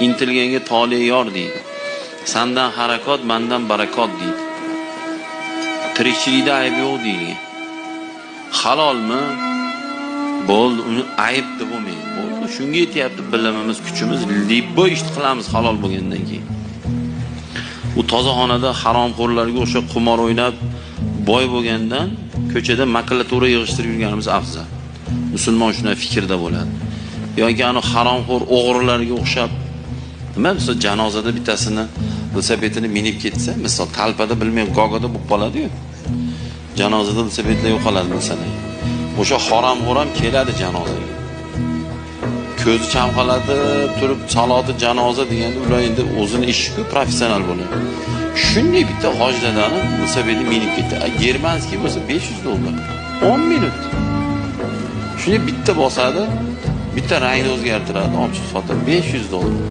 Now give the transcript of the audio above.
intilganga tole yor deydi. Sandan harakot, mandan barakot deydi. Tirikchilikda ayb yo'q deydi. Halolmi? Bo'ldi, uni ayb deb bo'lmaydi. Bo'ldi, shunga yetyapti bilimimiz, kuchimiz, libbo ish qilamiz halol bo'lgandan keyin. U tozaxonada haromxo'rlarga o'xshab qimor o'ynab boy bo'lgandan ko'chada makulatura yig'ishtirib yurganimiz afzal. Musulmon shunday fikrda bo'ladi. Yoki ana haromxo'r o'g'rilarga o'xshab nima misol janozada bittasini velosipedini minib ketsa, misol talpada bilmay gogoda bo'lib qoladi-yu. Janozada velosipedlar yo'qoladi masalan. O'sha haromxo'r ham keladi janozaga. Ko'zi chamqaladi, turib saloti janoza deganda ular endi o'zini ishi-ku professional bo'ladi. Shunday bitta hojdadani velosipedni minib ketdi. Germanskiy bo'lsa $500. 10 minut. Shunday bitta bosadi, bitta rangni o'zgartiradi, olib chiqib sotadi $500.